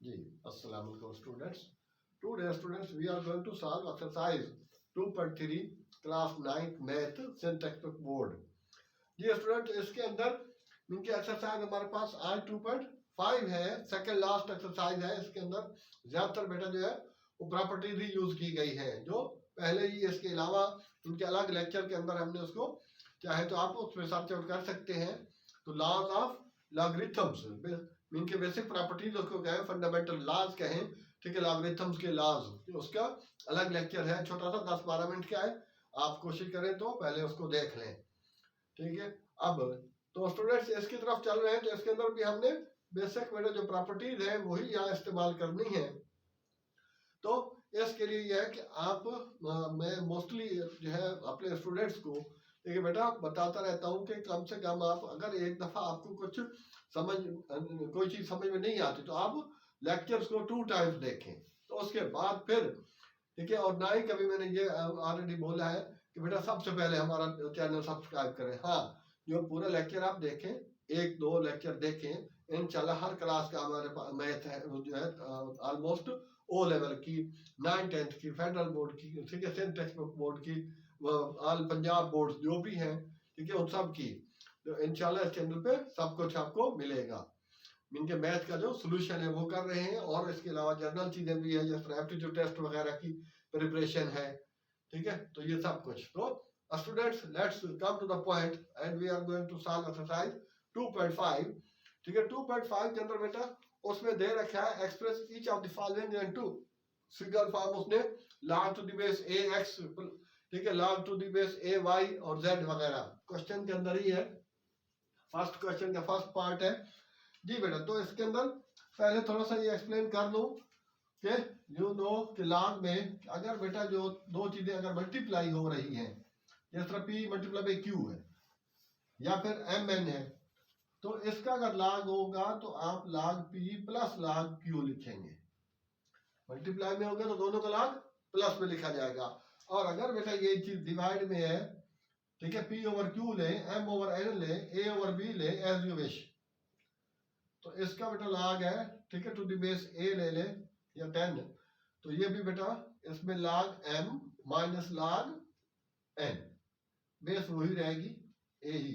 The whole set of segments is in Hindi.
जी, अस्सलाम वालेकुम students. Today students we are going to solve exercise 2.3 class 9th math syntax book board. जी स्टूडेंट, इसके अंदर इनके एक्सरसाइज हमारे पास आज 2.5 है, सेकंड लास्ट एक्सरसाइज है। इसके अंदर ज्यादातर बेटा जो है वो प्रॉपर्टीज ही यूज की गई है जो पहले ही, इसके अलावा इनके अलग लेक्चर के अंदर हमने उसको चाहे तो आप उसमें सर्च आउट कर सकते हैं। तो लॉज ऑफ लॉगरिथम्स, इनके बेसिक प्रॉपर्टीज उसको कहें, फंडामेंटल लॉज कहें, ठीक है, लॉगरिथम्स के लॉज, उसका अलग लेक्चर है, छोटा सा 10-12 मिनट का है। आप कोशिश करें तो पहले उसको देख लें, ठीक है। अब तो स्टूडेंट्स इसकी तरफ चल रहे हैं, तो इसके अंदर भी हमने बेसिक मेरे जो प्रॉपर्टीज है वही यहाँ इस्तेमाल करनी है। तो इसके लिए यह है कि आप मैं मोस्टली जो है अपने स्टूडेंट्स को देखिए बेटा बताता रहता हूँ कि कम से कम आप अगर एक दफा आपको कुछ समझ कोई चीज समझ में नहीं आती तो आप लेक्चर्स को 2 टाइम्स देखें, तो उसके बाद फिर, ठीक है। और ना ही कभी मैंने ये ऑलरेडी बोला है कि बेटा सबसे पहले हमारा चैनल सब्सक्राइब करें। हाँ, जो पूरा लेक्चर आप देखें, 1-2 लेक्चर देखें, इंशाल्लाह हर क्लास का हमारे मैथ है जो है ऑलमोस्ट ओ लेवल की, 9th-10th की, फेडरल बोर्ड की, ठीक है, सिंटैक्स बोर्ड की, ऑल पंजाब बोर्ड जो भी हैं, ठीक है, उन सब की, तो इंशाल्लाह इस चैनल पे सब कुछ आपको मिलेगा। इनके मैथ का जो सोल्यूशन है वो कर रहे हैं, और इसके अलावा जनरल चीजें भी है, जैसे एप्टीट्यूड टेस्ट वगैरह की प्रिपरेशन है, ठीक है। तो ये सब कुछ, तो students let's come to the point and we are going to solve exercise 2.5, ठीक है। 2.5 के अंदर बेटा उसमें दे रखा है express each of the following into figure form, उसने log to the base ax, ठीक है, log to the base ay और z वगैरह क्वेश्चन के अंदर ही है। फर्स्ट क्वेश्चन का फर्स्ट पार्ट है जी बेटा। तो इसके अंदर पहले थोड़ा सा ये एक्सप्लेन कर दूं कि यू नो कि log में अगर बेटा जो दो चीजें अगर मल्टीप्लाई हो रही हैं, जिस तरह p मल्टीप्लाई बाई q है या फिर mn है, तो इसका अगर log होगा तो आप log p plus log q लिखेंगे। मल्टीप्लाई में होगा तो दोनों का log प्लस में लिखा जाएगा। और अगर बेटा ये चीज डिवाइड में है, ठीक है, p ओवर q ले, m ओवर n ले, a ओवर b ले, एज यू विश, तो इसका बेटा log है, ठीक है, टू द बेस a ले ले या 10, तो ये भी बेटा इसमें log m minus log n, base वही रहेगी a ही।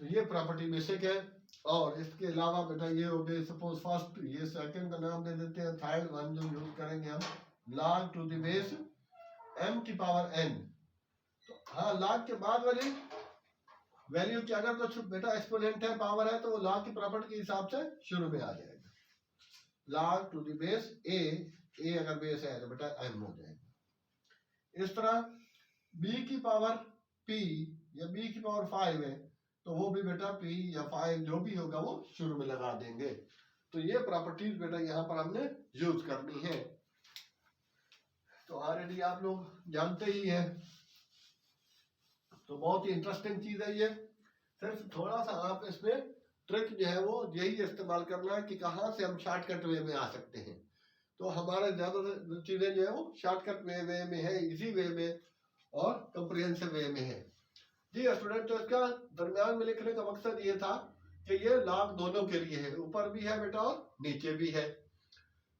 तो ये प्रॉपर्टी बेसिक है। और इसके अलावा बेटा ये हो गए, सपोज फर्स्ट, ये सेकंड का नाम दे देते हैं, थर्ड वन जो यूज करेंगे हम log to the base m की पावर n। तो हाँ, log के बाद वाली वैल्यू की अगर कुछ बेटा एक्सपोनेंट है, पावर है, तो वो log की प्रॉपर्टी के हिसाब से शुरू में आ जाएगा। log to the base a अगर बेस है तो बेटा m हो जाएगा। इस तरह b की पावर p या b की पावर 5 है, तो वो भी बेटा p या 5 जो भी होगा वो शुरू में लगा देंगे। तो ये प्रॉपर्टीज बेटा यहाँ पर हमने यूज करनी है। तो ऑलरेडी आप लोग जानते ही हैं, तो बहुत ही इंटरेस्टिंग चीज है ये। सिर्फ थोड़ा सा आप इसमें ट्रिक जो है वो यही इस्तेमाल करना है कि कहाँ से हम शॉर्टकट वे में आ सकते हैं। तो हमारे ज्यादा चीजें जो है वो शॉर्टकट वे में है, इजी वे में और कंप्रिहेंसिव वे में है जी स्टूडेंट। तो इसका दरम्यान में लिखने का मकसद ये था कि ये log दोनों के लिए है, ऊपर भी है बेटा और नीचे भी है।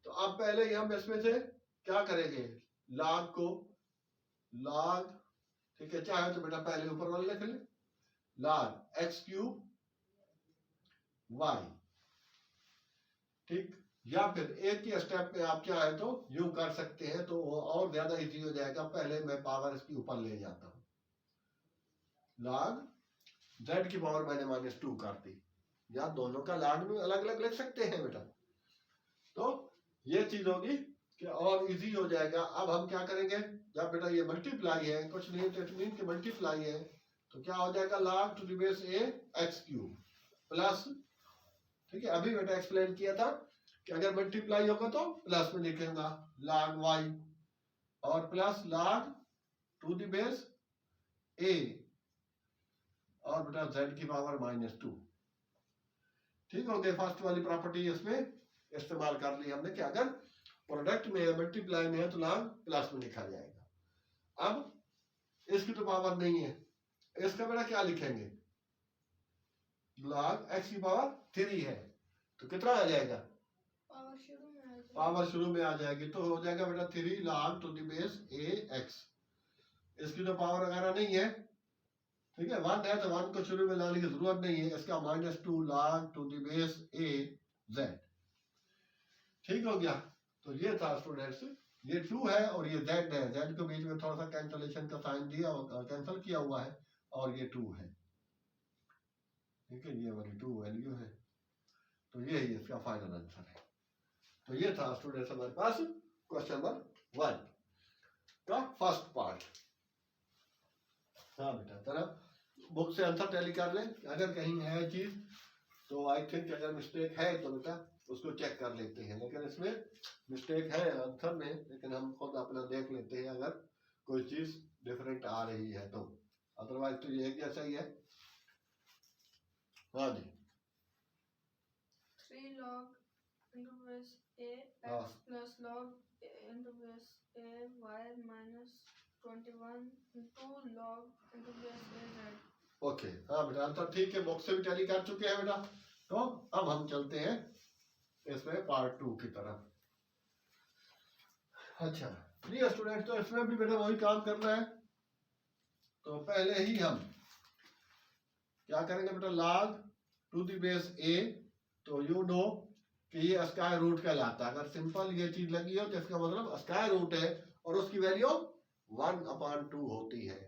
तो अब पहले हम इसमें से क्या करेंगे, log को log, ठीक है, चाहे तो बेटा पहले ऊपर वाला लिख ले, log x क्यूब y, ठीक, या फिर एक ही स्टेप में आप चाहे तो यूं कर सकते हैं, तो वो और ज्यादा इजी हो जाएगा। पहले मैं पावर इसकी ऊपर ले जाता हूं, log z की पावर मैंने -2 कर दी, या दोनों का log में अलग अलग लिख सकते हैं बेटा। तो ये चीज होगी कि और इजी हो जाएगा। अब हम क्या करेंगे, जब बेटा ये मल्टीप्लाई है, कुछ नहीं तो इट मीन कि मल्टीप्लाई है, तो क्या हो जाएगा log to the base a x cube plus, ठीक है, अभी बेटा एक्सप्लेन किया था कि अगर मल्टीप्लाई होगा तो प्लस में लिखेगा log y, और plus log to the base a और बेटा z की पावर -2, ठीक हो गए। फर्स्ट वाली प्रॉपर्टी इसमें इस्तेमाल कर ली हमने कि अगर प्रोडक्ट में है, मल्टीप्लाई में है, तो log प्लस में लिखा जाएगा। अब इसकी तो पावर नहीं है, इसका बेटा क्या लिखेंगे, log x की पावर 3 है, तो कितना आ जाएगा पावर शुरू में आ जाएगी तो हो जाएगा बेटा 3 log to the base ax। इसकी तो पावर वगैरह नहीं है, ठीक है, 1 है तो 1 को शुरू में लाने की जरूरत नहीं है। इसका -2 log to the base a z। ठीक हो गया। तो ये था स्टूडेंट्स, ये 2 है और ये z है, z के बीच में थोड़ा सा कैंसलेशन का साइन दिया और कैंसिल किया हुआ है, और ये 2 है, ठीक है, ये वाली 2 वैल्यू है। तो ये ही इसका फाइनल आंसर है। तो ये था स्टूडेंट्स हमारे पास क्वेश्चन नंबर 1 का फर्स्ट पार्ट। हाँ बेटा, तरह बुक से आंसर टैली कर लें, अगर कहीं है चीज तो आई थिंक अगर मिस्टेक है तो बेटा उसको चेक कर लेते हैं, लेकिन इसमें मिस्टेक है आंसर में, लेकिन हम खुद अपना देख लेते हैं अगर कोई चीज डिफरेंट आ रही है तो, अदरवाइज तो ये एक जैसा ही है। हाँ जी, 3 log into base a x plus log into base a y minus 21 2 log into base a z। Okay, हाँ बेटा आंसर ठीक है, बॉक्स से भी टैली कर चुके हैं बेटा। तो अब हम चलते हैं इसमें पार्ट 2 की तरफ। अच्छा प्रिय स्टूडेंट, तो इसमें भी बेटा वही काम करना है। तो पहले ही हम क्या करेंगे बेटा, log to the base a, तो यू नो कि ये स्क्वायर रूट कहलाता है। अगर सिंपल ये चीज लगी हो तो इसका मतलब स्क्वायर रूट है और उसकी वैल्यू 1/2 होती है।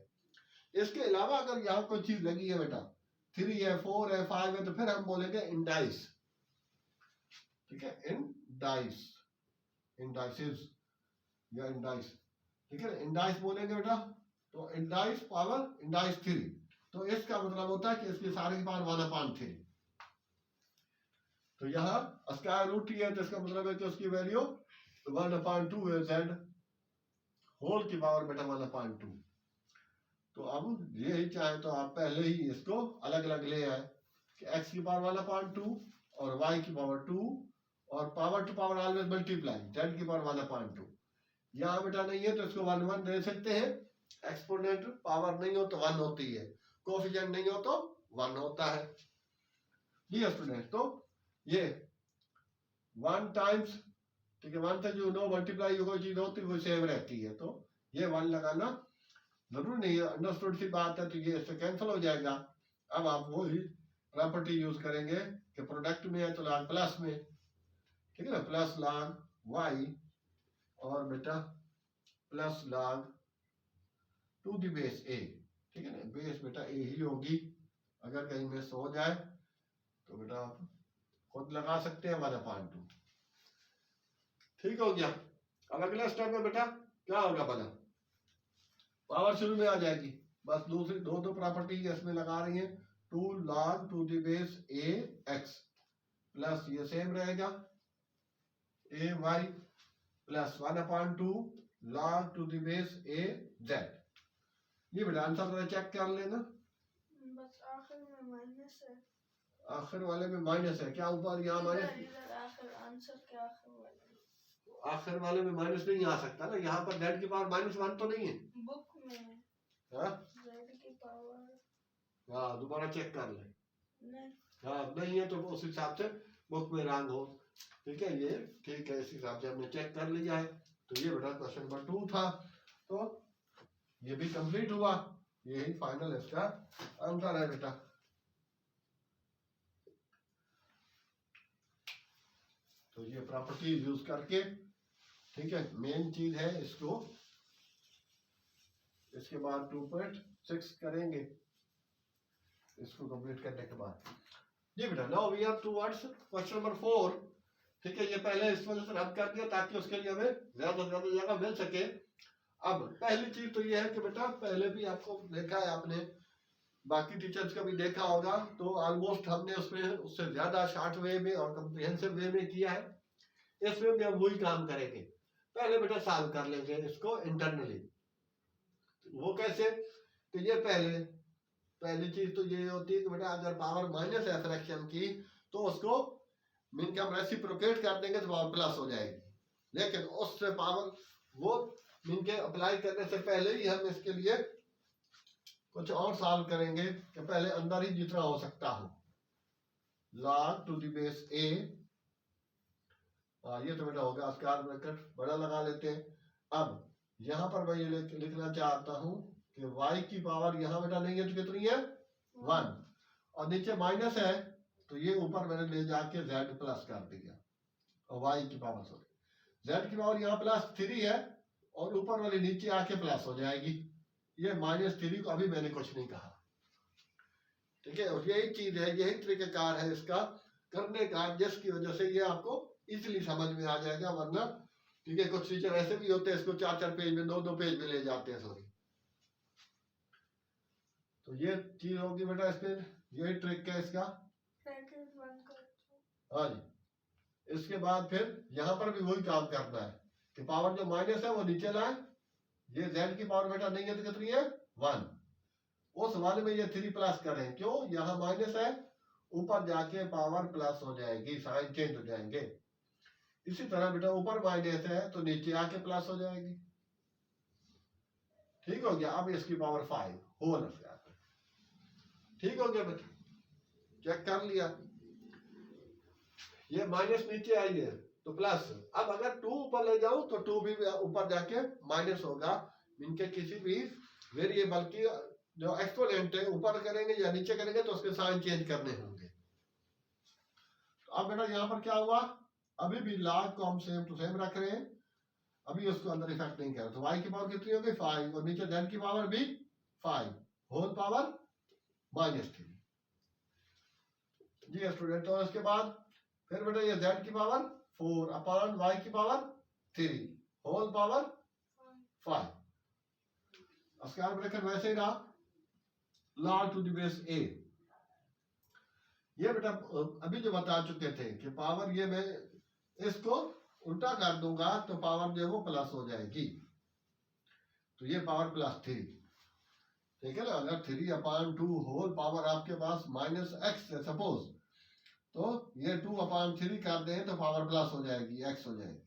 इसके अलावा अगर यहाँ कोई चीज लगी है बेटा, 3 है 4 है 5 है, तो फिर हम बोलेंगे इंडाइस, ठीक है, इंडाइस, इंडाइसिस या इंडाइस, ठीक है, इंडाइस बोलेंगे बेटा। तो इंडाइस पावर इंडाइस 3, तो इसका मतलब होता है कि इसकी सारी की पावर 1/3। तो यहाँ स्क्वायर रूट ही है तो इसका मतलब है कि उसकी वैल्यू 1/2 है, z होल की पावर बेटा 1/2। तो अब ये ही चाहे तो आप पहले ही इसको अलग अलग ले आए कि x की पावर 1/2 और y की पावर 2, और power to power always multiply, z की पावर 1/2। यहाँ बेटा नहीं है तो इसको 1 1 दे सकते हैं, एक्सपोनेंट पावर नहीं हो तो 1 होती है, कोफिशिएंट नहीं हो तो 1 होता है। जी स्टूडेंट, तो ये 1 टाइम्स, ठीक है, 1 से जो नो मल्टीप्लाई कोई चीज होती है वो सेम रहती है, तो ये 1 लगाना जरूरी नहीं है, अंडरस्टूड सी बात है। तो ये इससे कैंसिल हो जाएगा। अब आप वही प्रॉपर्टी यूज करेंगे कि प्रोडक्ट में है तो log प्लस में, ठीक है ना, प्लस log y और बेटा plus log to the base a, ठीक है ना, बेस बेटा a ही होगी। अगर कहीं मिस हो जाए तो बेटा आप खुद लगा सकते हैं 1/2। ठीक हो गया। अब अगले स्टेप में बेटा क्या होगा, बना पावर शुरू में आ जाएगी, बस दूसरी दो प्रॉपर्टी इसमें लगा रही है। 2 log to the base a x plus ये सेम रहेगा a y plus 1/2 log to the base a z। ये बेटा आंसर जरा चेक कर लेना, बस आखिर में माइनस है, आखिर वाले में माइनस है क्या, ऊपर यहाँ माइनस, आंसर के आखिर वाले में माइनस नहीं आ सकता ना, यहाँ पर z की पावर -1 तो नहीं है बुक में, हाँ z की पावर, हाँ दोबारा चेक कर ले, नहीं हाँ नहीं है तो उस हिसाब से बुक में रंग हो, ठीक है, ये ठीक है, इस हिसाब से हमने चेक कर लिया है। तो ये बेटा क्वेश्चन नंबर 2 था, तो ये भी कंप्लीट हुआ, यही फाइनल इसका आंसर है बेटा। तो ये प्रॉपर्टी यूज करके, ठीक है, मेन चीज है इसको, इसके बाद 2.6 करेंगे इसको कंप्लीट करने के बाद। जी बेटा, now we are towards question number 4, ठीक है, ये पहले इस वजह से रद्द कर दिया ताकि उसके लिए हमें ज्यादा से ज्यादा जगह मिल सके। अब पहली चीज तो ये है कि बेटा पहले भी आपको देखा है आपने, बाकी टीचर्स का भी देखा होगा, तो ऑलमोस्ट हमने उसमें उससे ज्यादा शॉर्ट वे में और कम्प्रिहेंसिव वे में किया है। इसमें भी हम वही काम करेंगे, पहले बेटा सॉल्व कर लेंगे इसको इंटरनली। वो कैसे, तो ये पहली चीज तो ये होती है कि बेटा अगर पावर माइनस है फ्रैक्शन की तो उसको मीन के हम रेसिप्रोकेट कर देंगे तो पावर प्लस हो जाएगी, लेकिन उससे पावर वो मीन के अप्लाई करने से पहले ही हम इसके लिए कुछ और सॉल्व करेंगे कि पहले अंदर ही जितना हो सकता हो log to the base a ये तो बेटा हो गया, स्क्वायर ब्रैकेट बड़ा लगा लेते हैं। अब यहाँ पर मैं ये लिखना चाहता हूँ कि y की पावर यहाँ बेटा नहीं है तो कितनी है 1, और नीचे माइनस है तो ये ऊपर मैंने ले जाके z प्लस कर दिया, और y की पावर सॉरी z की पावर यहाँ +3 है और ऊपर वाली नीचे आके प्लस हो जाएगी। ये -3 को अभी मैंने कुछ नहीं कहा, ठीक है। और यही चीज है, यही तरीकाकार है इसका करने का, जिसकी वजह से ये आपको इजीली समझ में आ जाएगा। वरना ठीक है कुछ टीचर ऐसे भी होते हैं इसको 4-4 पेज में 2-2 पेज में ले जाते हैं, सॉरी। तो ये चीज होगी बेटा इसमें, यही ट्रिक है इसका। हाँ जी, इसके बाद फिर यहाँ पर भी वही काम करना है कि पावर जो माइनस है वो नीचे लाए। ये z की पावर बेटा नहीं है तो कितनी है 1, उस वाले में ये 3 प्लस करें, क्यों यहाँ माइनस है, ऊपर जाके पावर प्लस हो जाएगी, साइन चेंज हो जाएंगे। इसी तरह बेटा ऊपर माइनस है तो नीचे आके प्लस हो जाएगी, ठीक हो गया। अब इसकी पावर 5 होल स्क्वायर, ठीक हो गया बेटा, चेक कर लिया। ये माइनस नीचे आई है तो प्लस, अब अगर 2 ऊपर ले जाऊं तो 2 भी ऊपर जाके माइनस होगा। इनके किसी भी वेरिएबल की जो एक्सपोनेंट है ऊपर करेंगे या नीचे करेंगे तो उसके साइन चेंज करने होंगे। तो अब बेटा यहाँ पर क्या हुआ, अभी भी log को हम सेम टू सेम रख रहे हैं, अभी उसको अंदर इफेक्ट नहीं कर रहे। तो y की पावर कितनी होगी 5, और नीचे z की पावर भी 5 होल पावर -3। जी स्टूडेंट, और इसके बाद फिर बेटा ये z की पावर 4 अपॉन y की power 3 whole power 5। Square bracket वैसे ही रहा, log to the base a। ये बेटा अभी जो बता चुके थे कि पावर, ये मैं इसको उल्टा कर दूंगा तो पावर जो है वो प्लस हो जाएगी, तो ये पावर +3, ठीक है ना। अगर 3/2 होल पावर आपके पास -x है सपोज, तो ये 2/3 कर दें तो पावर प्लस हो जाएगी, x हो जाएगी,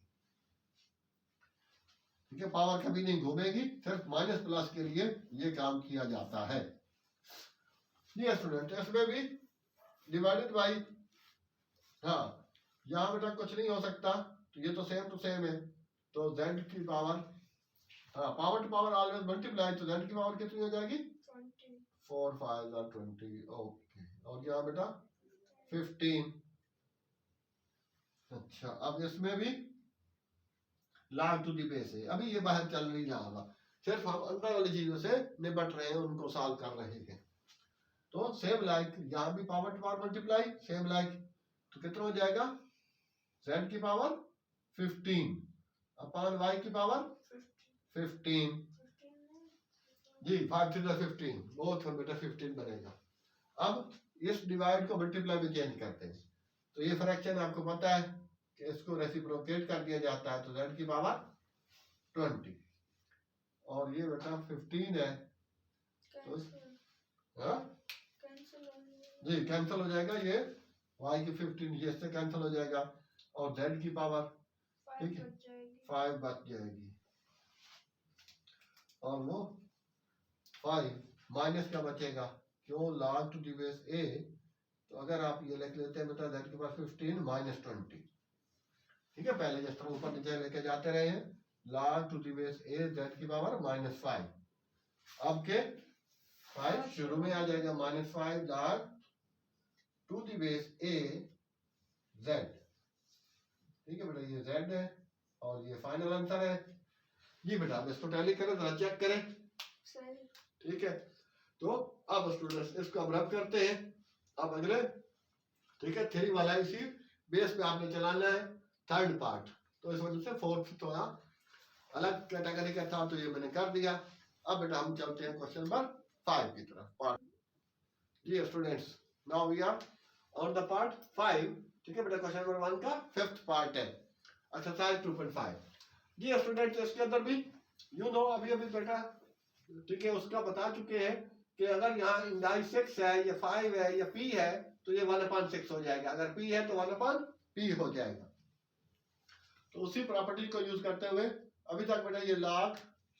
ठीक है। पावर कभी नहीं घूमेगी, सिर्फ माइनस प्लस के लिए ये काम किया जाता है। ये स्टूडेंट इसमें भी डिवाइडेड बाई, हाँ यहाँ बेटा कुछ नहीं हो सकता, तो ये तो सेम टू सेम है, तो z की पावर, हाँ power to power always multiply, तो z की पावर कितनी हो जाएगी 4 5 20, ओके। और यहाँ बेटा 15। अच्छा, अब इसमें भी log टू दी बेस है, अभी ये बाहर चल नहीं रहा होगा, सिर्फ हम अंदर वाली चीजों से निपट रहे हैं, उनको सॉल्व कर रहे हैं। तो सेम लाइक यहाँ भी power to power multiply, same like, तो कितना हो जाएगा z की पावर 15 अपॉन y की पावर 15। जी 5 3 15, बोथ में बेटा 15 बनेगा। अब इस डिवाइड को मल्टीप्लाई में चेंज करते हैं, तो ये फ्रैक्शन आपको पता है कि इसको रेसिप्रोकेट कर दिया जाता है, तो z की पावर 20, और ये बेटा 15 है, तो हाँ जी कैंसिल हो जाएगा, ये y की 15 ये इससे कैंसिल हो जाएगा, और z की पावर ठीक है 5 बच जाएगी, और वो 5 माइनस क्या बचेगा, क्यों log to the base a, तो अगर आप ये लिख लेते हैं बेटा z के पास 15 -20, ठीक है। पहले जिस तरह ऊपर नीचे लेके जाते रहे हैं, log to the base a z की पावर -5, अब के 5 शुरू में आ जाएगा, -5 log to the base a z, ठीक है बेटा, ये z है और ये फाइनल आंसर है। जी बेटा अब इसको टैली करें, जरा चेक करें, ठीक है। तो अब स्टूडेंट्स इसको अब रब करते हैं, अब अगले, ठीक है, 3 वाला इसी बेस पे आपने चलाना है थर्ड पार्ट, तो इस वजह से फोर्थ थोड़ा अलग कैटेगरी का था, तो ये मैंने कर दिया। अब बेटा हम चलते हैं क्वेश्चन नंबर 5 की तरफ। जी students, now we are on the part 5, ठीक है बेटा। क्वेश्चन नंबर 1 का 5th पार्ट है, एक्सरसाइज 2.5। जी स्टूडेंट्स, इसके अंदर भी यू नो अभी बेटा, ठीक है, उसका बता चुके हैं कि अगर यहाँ इंडाइस 6 है या 5 है या p है तो ये 1/6 हो जाएगा, अगर p है तो 1/p हो जाएगा। तो उसी प्रॉपर्टी को यूज करते हुए अभी तक बेटा ये log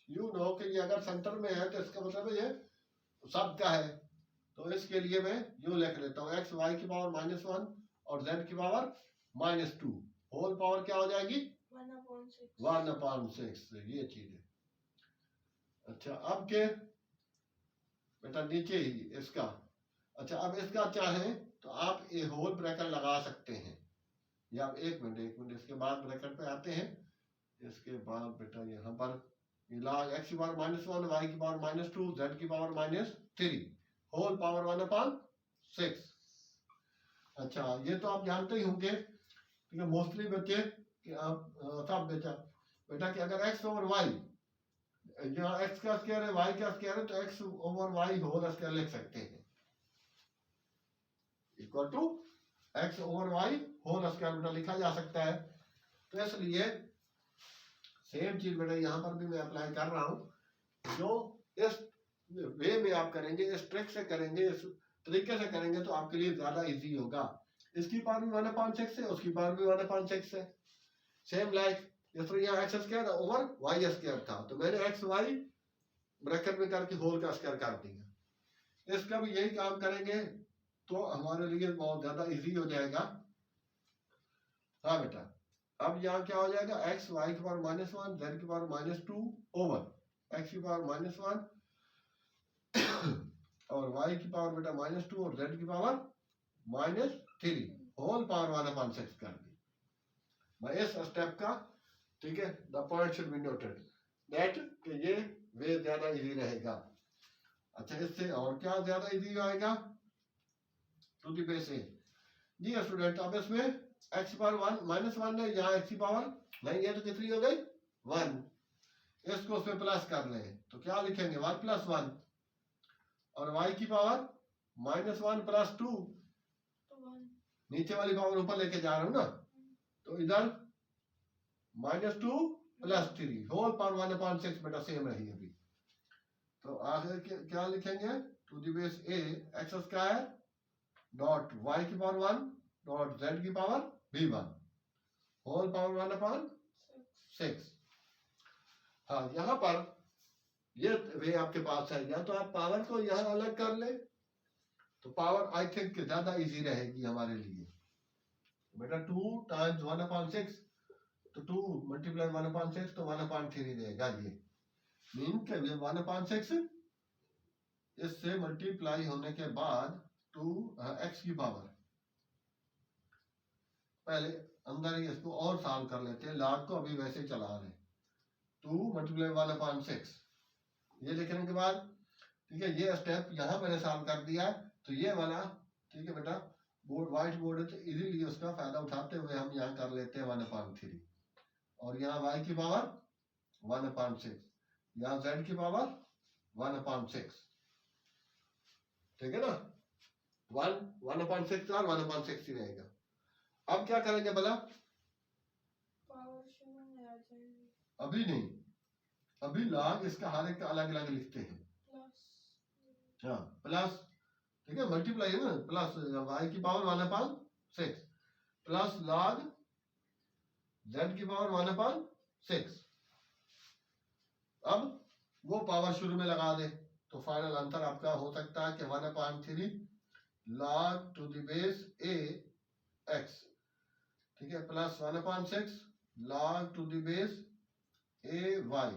यू नो कि ये अगर सेंटर में है तो इसका मतलब ये सब का है, तो इसके लिए मैं यू लिख लेता हूँ x y की पावर -1 और z की पावर -2, होल पावर क्या हो जाएगी 1/6. 1/6, ये चीज है। अच्छा अब के बेटा नीचे ही इसका, अच्छा अब इसका चाहे तो आप ये होल ब्रैकेट लगा सकते हैं, या आप एक मिनट इसके बाद ब्रैकेट पे आते हैं। इसके बाद बेटा यहाँ पर log x की पावर -1, y की पावर -2, z की पावर -3, होल पावर 1/6। अच्छा ये तो आप जानते ही होंगे, ठीक है, मोस्टली बच्चे कि आप सब बेटा बेटा कि अगर x ओवर y, यहाँ x का स्क्वायर है y का स्क्वायर है, तो x over y whole square लिख सकते हैं, equal to x over y whole square बेटा लिखा जा सकता है। तो इसलिए सेम चीज बेटा यहाँ पर भी मैं अप्लाई कर रहा हूँ, जो इस वे में आप करेंगे, इस ट्रिक से करेंगे, इस तरीके से करेंगे तो आपके लिए ज्यादा इजी होगा। इसकी पावर भी 1/6 है, उसकी पावर भी 1/6 है, सेम लाइक जिस तरह यहाँ x square over y square था, तो मैंने एक्स वाई ब्रैकेट में करके होल का स्क्वायर कर दिया। इसका भी यही काम करेंगे तो हमारे लिए बहुत ज्यादा इजी हो जाएगा। हाँ बेटा अब यहाँ क्या हो जाएगा, एक्स वाई की पावर -1, जेड की पावर -2 ओवर एक्स की पावर -1 और y की पावर बेटा -2 और z की पावर -3, होल पावर 1/6 कर दी मैं इस स्टेप का, ठीक है। The point should be noted that कि ये वे ज्यादा इजी रहेगा। अच्छा इससे और क्या ज्यादा इजी आएगा, टू दी बेस ए। जी स्टूडेंट अब इसमें x की पावर -1 है, यहाँ x की पावर नहीं, ये तो कितनी हो गई 1, इसको उसमें प्लस कर ले तो क्या लिखेंगे 1 + 1, और y की पावर -1 + 2, नीचे वाली पावर ऊपर लेके जा रहा हूं ना, तो इधर -2 + 3, होल पावर 1/6 बेटा सेम रही अभी। तो आखिर क्या लिखेंगे, to the base a x square dot y की पावर 1 डॉट z की पावर v1, होल पावर 1/6। हाँ यहाँ पर ये वे आपके पास है, या तो आप पावर को यहाँ अलग कर ले तो पावर आई थिंक ज्यादा इजी रहेगी हमारे लिए बेटा। 2 × 1/6 तो 2 × 1/6 तो 1/3 देगा, ये मीन के 1/6 इससे मल्टीप्लाई होने के बाद 2 x की पावर, पहले अंदर ही इसको और सॉल्व कर लेते हैं, लॉग को अभी वैसे चला रहे, 2 × 1/6 ये लिखने के बाद, ठीक है, ये स्टेप यहाँ मैंने सॉल्व कर दिया है, तो ये वाला ठीक है बेटा बोर्ड व्हाइट बोर्ड है तो इजीली उसका फायदा उठाते हुए हम यहाँ कर लेते हैं 1/3, और यहाँ y की पावर 1/6, यहाँ z की पावर 1/6, ठीक है ना, 1/6 और 1/6 ही रहेगा। अब क्या करेंगे भला, पावर शून्य में आ जाएंगे, अभी नहीं, अभी लॉग इसका हर एक का अलग अलग लिखते हैं, हाँ प्लस, ठीक है, मल्टीप्लाई है ना, प्लस y की पावर 1/6 प्लस लॉग z की पावर 1/6। अब वो पावर शुरू में लगा दे तो फाइनल आंसर आपका हो सकता है कि 1/3 log to the base a x, ठीक है, plus 1/6 log to the base a y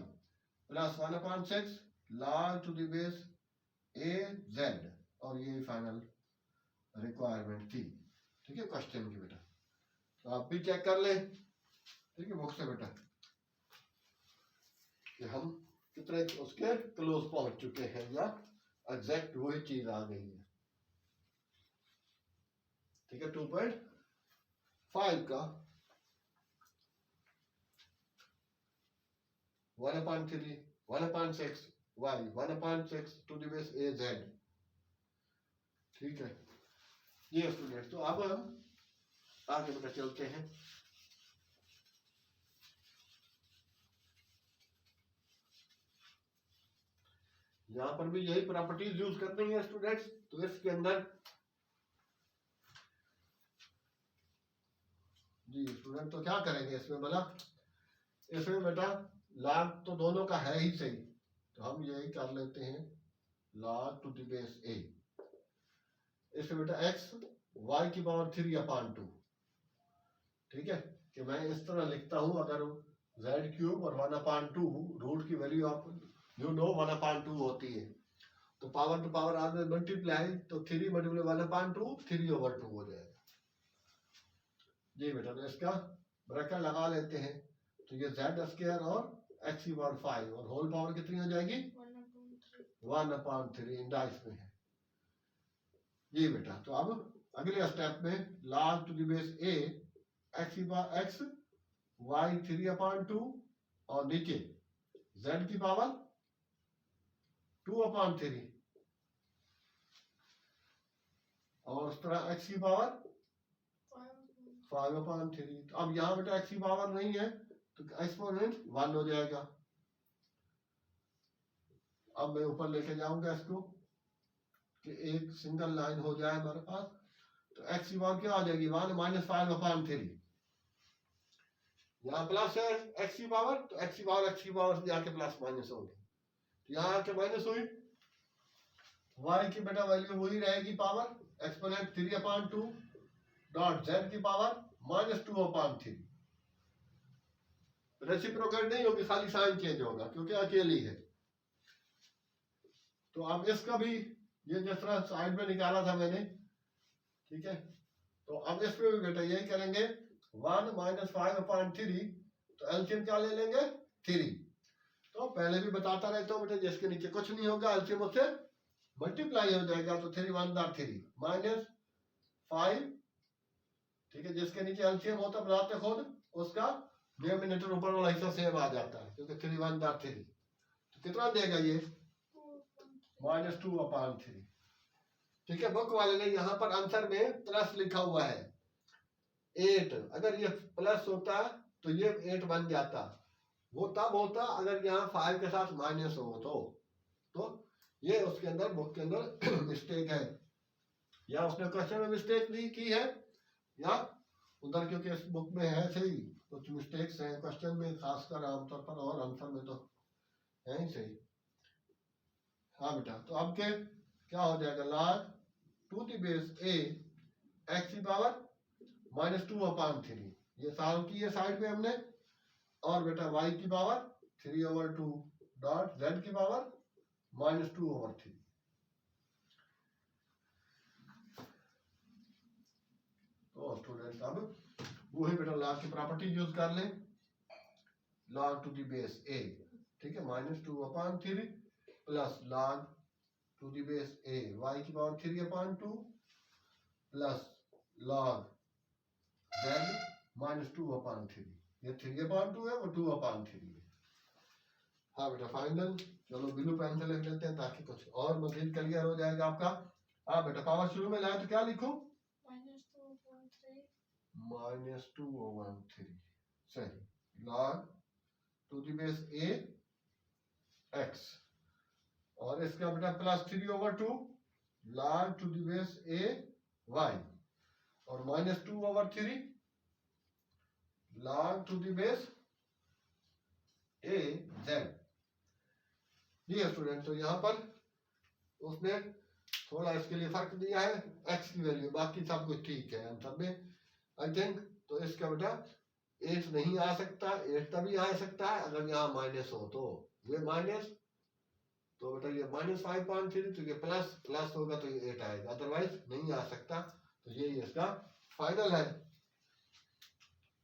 plus 1/6 log to the base a z, और ये फाइनल रिक्वायरमेंट थी, ठीक है, क्वेश्चन की बेटा। तो आप भी चेक कर ले, ठीक है, बुक से बेटा कि हम कितने उसके क्लोज पहुंच चुके हैं या एग्जैक्ट वही चीज आ गई है, ठीक है। 2.5 का 1/3 1/6 y 1/6 to the base a z, ठीक है। ये स्टूडेंट तो अब हम आगे बेटा चलते हैं। यहां पर भी यही प्रॉपर्टीज यूज करनी है स्टूडेंट्स, तो इसके अंदर जी स्टूडेंट तो क्या करेंगे इसमें बोला, इसमें बेटा log तो दोनों का है ही सही, तो हम यही कर लेते हैं log to the base a, इसमें बेटा x y की पावर 3/2, ठीक है, कि मैं इस तरह लिखता हूं, अगर z³ और 1/2 रूट की वैल्यू आप यू नो 1/2 होती है, तो पावर टू पावर आर में मल्टीप्लाई, तो 3 मल्टीप्लाई 1/2 3/2 हो जाएगा। जी बेटा, तो इसका ब्रैकेट लगा लेते हैं, तो ये z² और x⁵ और होल पावर कितनी हो जाएगी 1/3 इंडाइस में है। जी बेटा, तो अब अगले स्टेप में log to the base a x y 3/2 और नीचे z की पावर 2/3 और उस तरह x की पावर 5/3। तो अब यहाँ बेटा x की पावर नहीं है तो एक्सपोनेंट 1 हो जाएगा। अब मैं ऊपर लेके जाऊंगा इसको कि एक सिंगल लाइन हो जाए हमारे पास, तो x की पावर क्या आ जाएगी 1 - 5/3। यहाँ प्लस है x की पावर, तो x की पावर से जाके प्लस माइनस होगी, तो यहाँ आके माइनस हुई। y की बेटा वैल्यू वही रहेगी पावर एक्सपोनेंट 3/2 डॉट z की पावर -2/3। रेसिप्रोकेट नहीं होगी, खाली साइन चेंज होगा क्योंकि अकेली है। तो अब इसका भी ये जिस तरह साइड में निकाला था मैंने, ठीक है, तो अब इसमें भी बेटा यही करेंगे 1 - 5/3, तो एलसीएम क्या ले लेंगे 3। तो पहले भी बताता रहता हूँ बेटा, जिसके नीचे कुछ नहीं होगा एलसीएम उससे मल्टीप्लाई हो जाएगा, तो 3 1 3 -5, ठीक है, जिसके नीचे एलसीएम होता बनाते खुद उसका डिनोमिनेटर ऊपर वाला हिस्सा सेम आ जाता है, क्योंकि 3 1 3, तो कितना देगा ये -2/3। ठीक है, बुक वाले ने यहाँ पर आंसर में प्लस लिखा हुआ है 8, अगर ये प्लस होता तो ये 8 बन जाता, वो तब होता अगर यहाँ 5 के साथ माइनस हो, तो ये उसके अंदर बुक के अंदर मिस्टेक है, या उसने क्वेश्चन में मिस्टेक नहीं की है, या उधर क्योंकि इस बुक में है सही कुछ मिस्टेक्स हैं क्वेश्चन में खासकर आमतौर पर, और आंसर में तो है ही सही। हाँ बेटा, तो अब के क्या हो जाएगा log to the base a x की पावर -2/3, ये सॉल्व किए साइड में हमने, और बेटा y की पावर 3/2 डॉट z की पावर -2/3। तो स्टूडेंट्स अब वही बेटा log की प्रॉपर्टी यूज कर लें, log to the base a, ठीक है, -2/3 plus log to the base a y की पावर 3/2 प्लस log z -2/3, ये 3/2 है वो 2/3 है। हाँ बेटा फाइनल, चलो ब्लू पेन से लिख लेते हैं ताकि कुछ और मजीद क्लियर हो जाएगा आपका। हाँ बेटा, पावर शुरू में लाए तो क्या लिखूं -2/3, सही, log to the base a x, और इसका बेटा plus 3/2 log to the base a y, और -2/3 log to the base a z। जी स्टूडेंट, तो यहाँ पर उसने थोड़ा इसके लिए फर्क दिया है x की वैल्यू, बाकी सब कुछ ठीक है आंसर में आई थिंक। तो इसका बेटा 8 नहीं आ सकता, 8 तभी आ सकता है अगर यहाँ माइनस हो, तो ये माइनस, तो बेटा ये -5/3, तो ये प्लस होगा तो ये 8 आएगा, अदरवाइज नहीं आ सकता। तो ये इसका फाइनल है।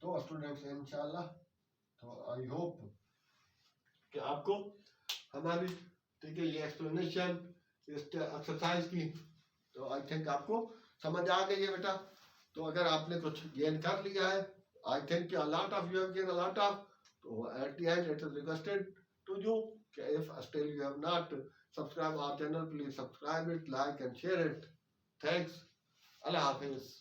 तो स्टूडेंट्स इंशाल्लाह, तो आई होप कि आपको हमारी, ठीक है, ये एक्सप्लेनेशन इस एक्सरसाइज की, तो आई थिंक आपको समझ आ गई है बेटा। तो अगर आपने कुछ गेन कर लिया है, I think a lot of you have gained a lot of, so at the end it is requested to you, if still you have not subscribed our channel, please subscribe it, like and share it. Thanks. Allah Hafiz.